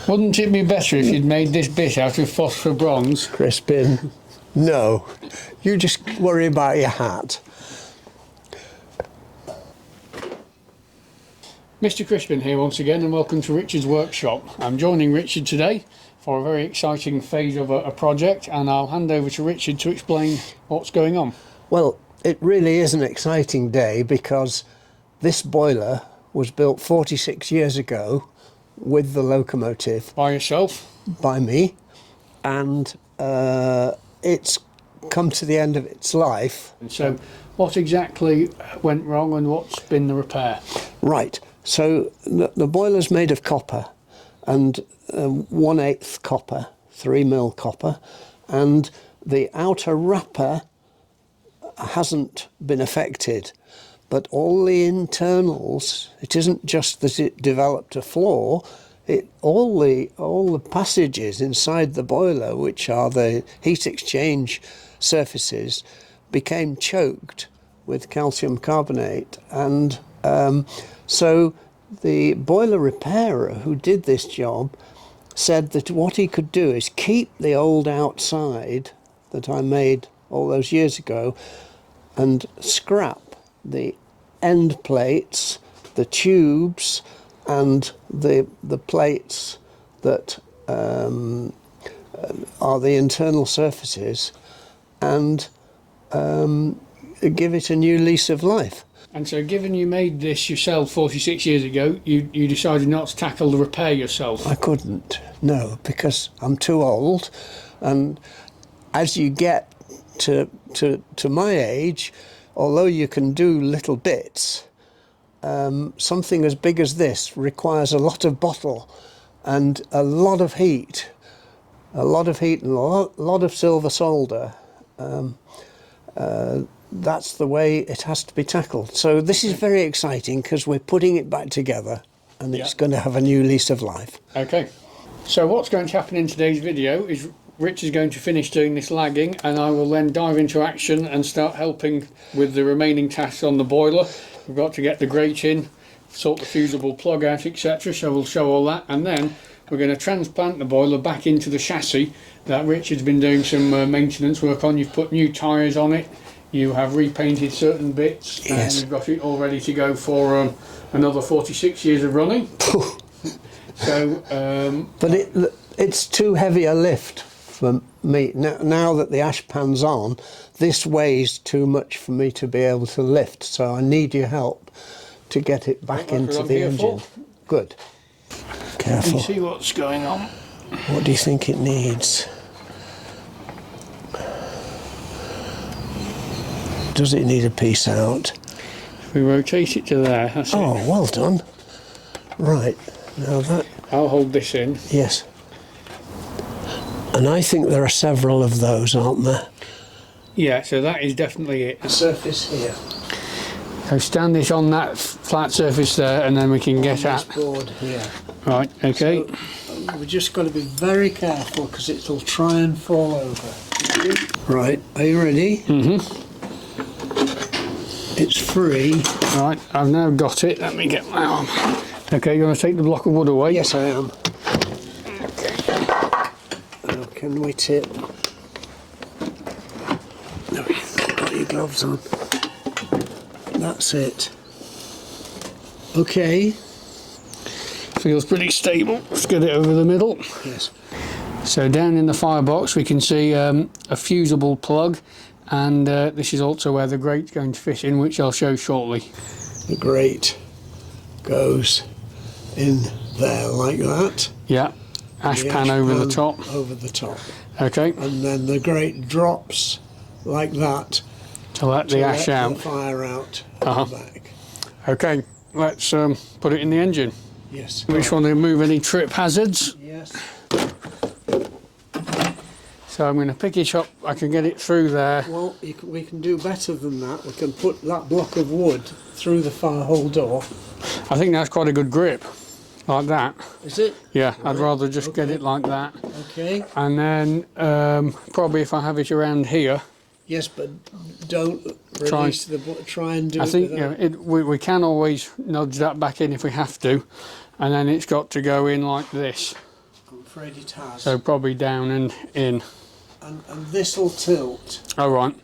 Wouldn't it be better if you'd made this bit out of phosphor bronze? Crispin, no. You just worry about your hat. MrCrispin here once again, and welcome to Richard's workshop. I'm joining Richard today for a very exciting phase of a project, and I'll hand over to Richard to explain what's going on. Well, it really is an exciting day because this boiler was built 46 years ago with the locomotive. By yourself? By me. And it's come to the end of its life. And so what exactly went wrong and what's been the repair? Right. So the boiler's made of copper, and 1/8 copper, 3mm copper, and the outer wrapper hasn't been affected, but all the internals, it isn't just that it developed a flaw, all the passages inside the boiler, which are the heat exchange surfaces, became choked with calcium carbonate, and so the boiler repairer who did this job said that what he could do is keep the old outside that I made all those years ago and scrap the end plates, the tubes, and the plates that are the internal surfaces, and give it a new lease of life. And so given you made this yourself 46 years ago, you decided not to tackle the repair yourself? I couldn't, no, because I'm too old, and as you get to my age, although you can do little bits, something as big as this requires a lot of bottle and a lot of heat, and a lot of silver solder. That's the way it has to be tackled. So this is very exciting because we're putting it back together, and it's going to have a new lease of life. Okay. So what's going to happen in today's video is Rich is going to finish doing this lagging, and I will then dive into action and start helping with the remaining tasks on the boiler. We've got to get the grate in, sort the fusible plug out, etc. So we'll show all that, and then we're going to transplant the boiler back into the chassis that Richard's been doing some maintenance work on. You've put new tyres on it, you have repainted certain bits, yes, and you've got it all ready to go for another 46 years of running. So, but it's too heavy a lift for me. Now that the ash pan's on, this weighs too much for me to be able to lift, so I need your help to get it back into the engine. Good. Careful. Let me see what's going on. What do you think it needs? Does it need a piece out? If we rotate it to there, that's oh, it. Well done. Right, now that... I'll hold this in. Yes. And I think there are several of those, aren't there? Yeah, so that is definitely it. The surface here. So stand this on that flat surface there, and then we can get at this board here. Right, okay. So we're just got to be very careful because it'll try and fall over. Right, are you ready? Mm-hmm. It's free. Right, I've now got it. Let me get my arm. Okay, you want to take the block of wood away? Yes, I am. Okay. How can we tip? No, you've got your gloves on. That's it. Okay. Feels pretty stable. Let's get it over the middle. Yes. So down in the firebox we can see a fusible plug, and this is also where the grate's going to fit in, which I'll show shortly. The grate goes in there like that. Yeah. Ash pan over the top. Over the top. Okay. And then the grate drops like that to let the ash out. The fire out back. Okay, let's put it in the engine. Yes. We just want to remove any trip hazards. Yes. So I'm going to pick it up. I can get it through there. Well, we can do better than that. We can put that block of wood through the fire hole door. I think that's quite a good grip, like that. Is it? Yeah, I'd rather just get it like that. Okay. And then probably if I have it around here. Yes, but don't release try and do it. I think we can always nudge that back in if we have to, and then it's got to go in like this. afraid it has. So probably down and in. And this will tilt. All right.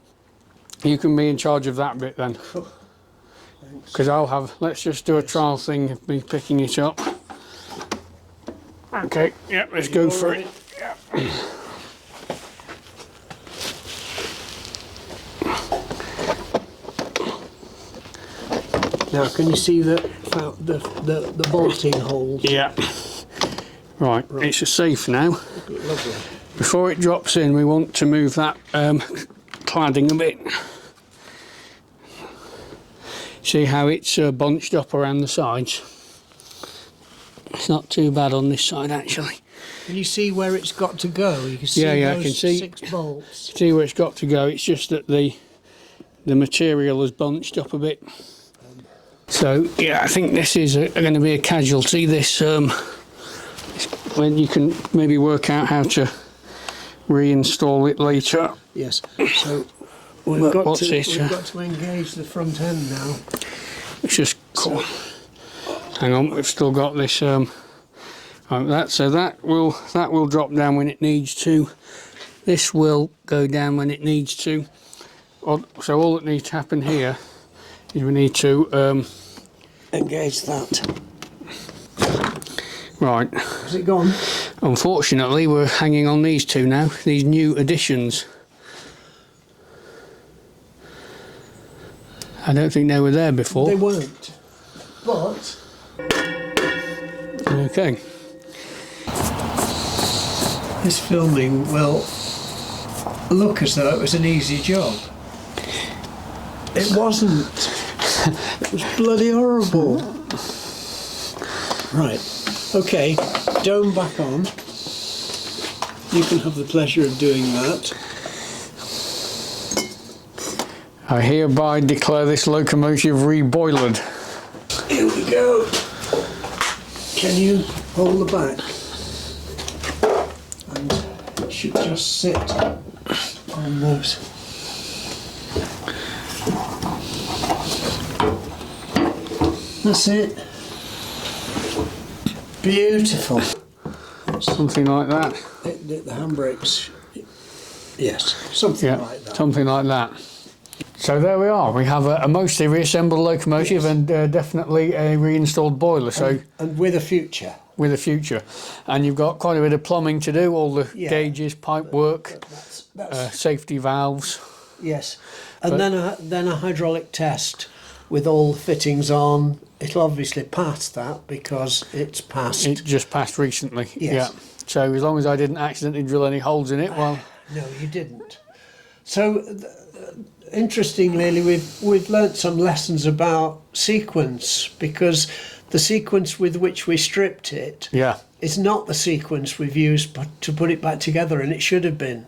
You can be in charge of that bit then. Because I'll have, let's just do a trial thing of me picking it up. Okay, yeah, let's go for it. Yeah. Now, can you see the bolting holes? Yeah. Right, it's safe now. Lovely. Before it drops in, we want to move that cladding a bit. See how it's bunched up around the sides? It's not too bad on this side actually. Can you see where it's got to go? You can see yeah, those I can see 6 bolts. See where it's got to go. It's just that the material has bunched up a bit. So yeah, I think this is going to be a casualty. This when you can maybe work out how to reinstall it later. Yes. So we've got to engage the front end now. It's just cool. Hang on, we've still got this. That will drop down when it needs to. This will go down when it needs to. So all that needs to happen here is we need to engage that. Right. Has it gone? Unfortunately, we're hanging on these two now. These new additions. I don't think they were there before. They weren't. But okay. This filming will look as though it was an easy job. It wasn't. It was bloody horrible. Right. Okay. Dome back on. You can have the pleasure of doing that. I hereby declare this locomotive re-boilered. Here we go. Can you hold the back? And it should just sit on those. That's it. Beautiful. Something like that. The handbrakes. Yes, something like that. Something like that. So there we are. We have a mostly reassembled locomotive, yes, and definitely a reinstalled boiler. And with a future. With a future, and you've got quite a bit of plumbing to do. All the gauges, pipe work, safety valves. Yes, and then a hydraulic test with all the fittings on. It'll obviously pass that because it's passed. It just passed recently. Yes. Yeah. So as long as I didn't accidentally drill any holes in it, well. No, you didn't. So. Interestingly, we've learnt some lessons about sequence, because the sequence with which we stripped it is not the sequence we've used to put it back together, and it should have been.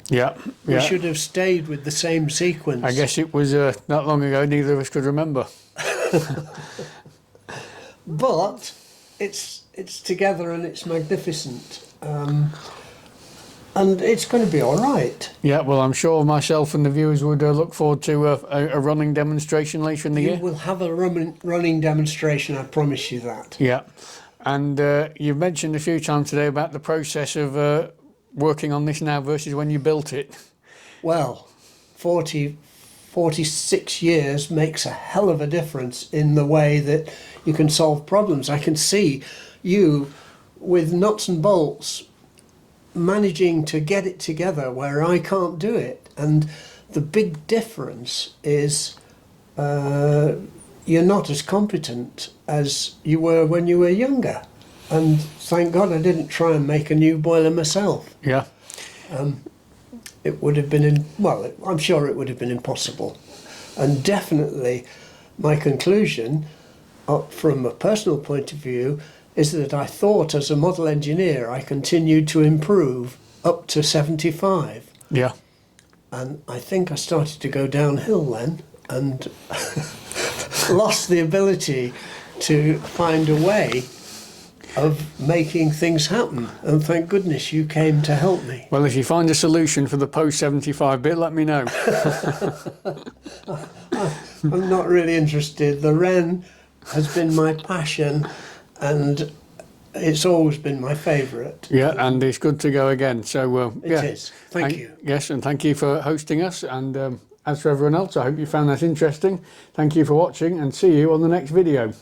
We should have stayed with the same sequence. I guess it was not long ago, neither of us could remember. But it's together and it's magnificent. And it's going to be all right. Yeah, well, I'm sure myself and the viewers would look forward to a running demonstration later in the year. You will have a running demonstration, I promise you that. Yeah, and you've mentioned a few times today about the process of working on this now versus when you built it. Well, 46 years makes a hell of a difference in the way that you can solve problems. I can see you with nuts and bolts managing to get it together where I can't do it, and the big difference is you're not as competent as you were when you were younger, and thank God I didn't try and make a new boiler myself. Yeah. It would have been I'm sure it would have been impossible, and definitely my conclusion from a personal point of view is that I thought as a model engineer I continued to improve up to 75. Yeah. And I think I started to go downhill then and lost the ability to find a way of making things happen. And thank goodness you came to help me. Well, if you find a solution for the post-75 bit, let me know. I'm not really interested. The Wren has been my passion, and It's always been my favourite. Yeah, and it's good to go again. So It is. Thank you. Yes, and thank you for hosting us. And as for everyone else, I hope you found that interesting. Thank you for watching, and see you on the next video.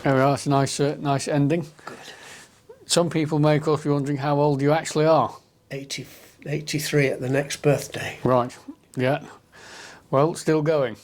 There we are. It's a nice ending. Good. Some people may, of course, be wondering how old you actually are. 83 at the next birthday. Right. Yeah. Well, still going.